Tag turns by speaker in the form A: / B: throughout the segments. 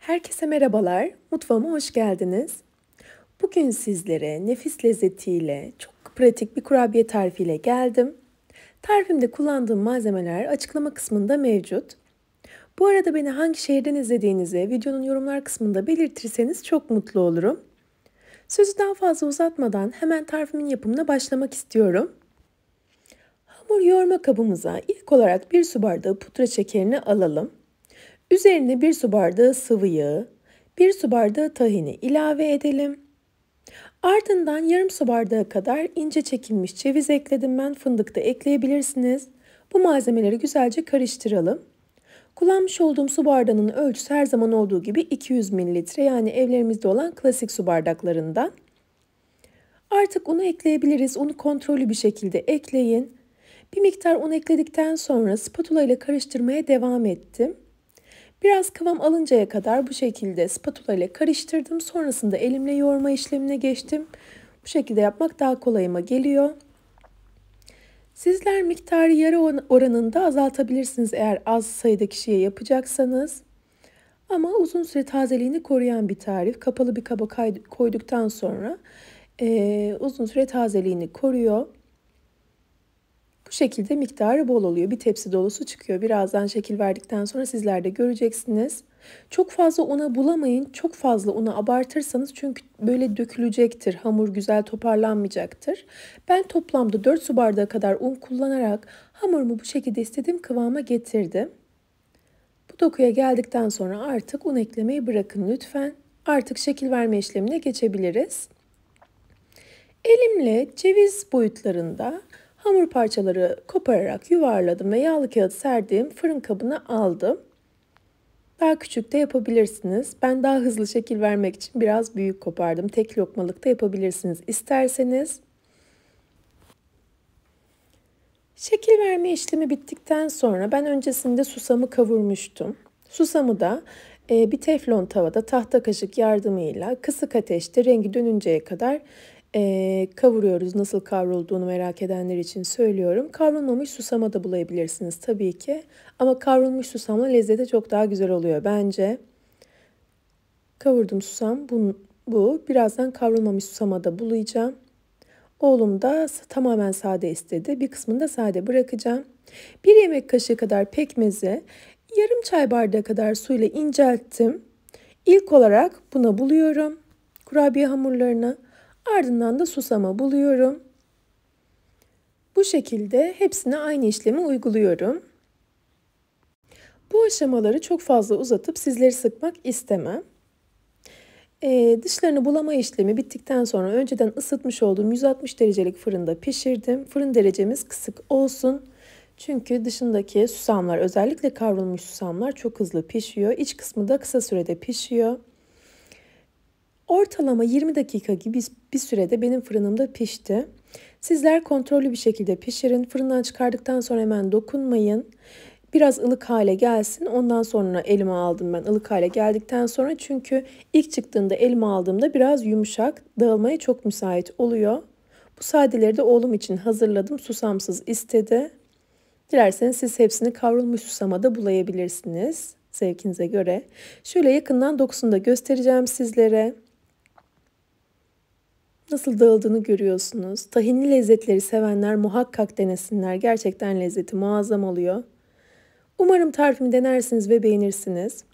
A: Herkese merhabalar, mutfağıma hoş geldiniz. Bugün sizlere nefis lezzetiyle çok pratik bir kurabiye tarifiyle geldim. Tarifimde kullandığım malzemeler açıklama kısmında mevcut. Bu arada beni hangi şehirden izlediğinizi videonun yorumlar kısmında belirtirseniz çok mutlu olurum. Sözü daha fazla uzatmadan hemen tarifimin yapımına başlamak istiyorum. Hamur yoğurma kabımıza ilk olarak 1 su bardağı pudra şekerini alalım. Üzerine 1 su bardağı sıvı yağı, 1 su bardağı tahini ilave edelim. Ardından yarım su bardağı kadar ince çekilmiş ceviz ekledim ben. Fındık da ekleyebilirsiniz. Bu malzemeleri güzelce karıştıralım. Kullanmış olduğum su bardağının ölçüsü her zaman olduğu gibi 200 mililitre, yani evlerimizde olan klasik su bardaklarından. Artık unu ekleyebiliriz. Unu kontrollü bir şekilde ekleyin. Bir miktar un ekledikten sonra spatula ile karıştırmaya devam ettim. Biraz kıvam alıncaya kadar bu şekilde spatula ile karıştırdım. Sonrasında elimle yoğurma işlemine geçtim. Bu şekilde yapmak daha kolayıma geliyor. Sizler miktarı yarı oranında azaltabilirsiniz eğer az sayıda kişiye yapacaksanız. Ama uzun süre tazeliğini koruyan bir tarif. Kapalı bir kaba koyduktan sonra uzun süre tazeliğini koruyor. Bu şekilde miktarı bol oluyor. Bir tepsi dolusu çıkıyor. Birazdan şekil verdikten sonra sizler de göreceksiniz. Çok fazla una bulamayın. Çok fazla una abartırsanız çünkü böyle dökülecektir. Hamur güzel toparlanmayacaktır. Ben toplamda 4 su bardağı kadar un kullanarak hamurumu bu şekilde istediğim kıvama getirdim. Bu dokuya geldikten sonra artık un eklemeyi bırakın lütfen. Artık şekil verme işlemine geçebiliriz. Elimle ceviz boyutlarında hamur parçaları kopararak yuvarladım ve yağlı kağıt serdiğim fırın kabına aldım. Daha küçük de yapabilirsiniz. Ben daha hızlı şekil vermek için biraz büyük kopardım. Tek lokmalık da yapabilirsiniz isterseniz. Şekil verme işlemi bittikten sonra ben öncesinde susamı kavurmuştum. Susamı da bir teflon tavada tahta kaşık yardımıyla kısık ateşte rengi dönünceye kadar kavuruyoruz. Nasıl kavrulduğunu merak edenler için söylüyorum. Kavrulmamış susama da bulabilirsiniz tabii ki. Ama kavrulmuş susamla lezzeti çok daha güzel oluyor bence. Kavurdum susam bu. Birazdan kavrulmamış susama da bulayacağım. Oğlum da tamamen sade istedi. Bir kısmını da sade bırakacağım. 1 yemek kaşığı kadar pekmezi yarım çay bardağı kadar suyla incelttim. İlk olarak buna buluyorum. Kurabiye hamurlarına. Ardından da susama buluyorum. Bu şekilde hepsine aynı işlemi uyguluyorum. Bu aşamaları çok fazla uzatıp sizleri sıkmak istemem. Dışlarını bulama işlemi bittikten sonra önceden ısıtmış olduğum 160 derecelik fırında pişirdim. Fırın derecemiz kısık olsun. Çünkü dışındaki susamlar, özellikle kavrulmuş susamlar çok hızlı pişiyor. İç kısmı da kısa sürede pişiyor. Ortalama 20 dakika gibi bir sürede benim fırınımda pişti. Sizler kontrollü bir şekilde pişirin. Fırından çıkardıktan sonra hemen dokunmayın. Biraz ılık hale gelsin. Ondan sonra elime aldım ben ılık hale geldikten sonra. Çünkü ilk çıktığında elime aldığımda biraz yumuşak, dağılmaya çok müsait oluyor. Bu sadeleri de oğlum için hazırladım. Susamsız istedi. Dilerseniz siz hepsini kavrulmuş susama da bulayabilirsiniz zevkinize göre. Şöyle yakından dokusunu da göstereceğim sizlere. Nasıl dağıldığını görüyorsunuz. Tahinli lezzetleri sevenler muhakkak denesinler. Gerçekten lezzeti muazzam oluyor. Umarım tarifimi denersiniz ve beğenirsiniz.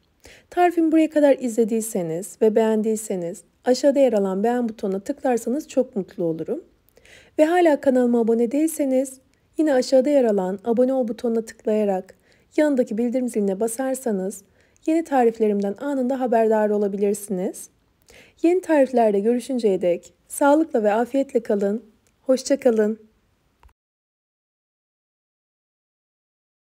A: Tarifimi buraya kadar izlediyseniz ve beğendiyseniz aşağıda yer alan beğen butonuna tıklarsanız çok mutlu olurum. Ve hala kanalıma abone değilseniz yine aşağıda yer alan abone ol butonuna tıklayarak yanındaki bildirim ziline basarsanız yeni tariflerimden anında haberdar olabilirsiniz. Yeni tariflerde görüşünceye dek sağlıkla ve afiyetle kalın. Hoşça kalın.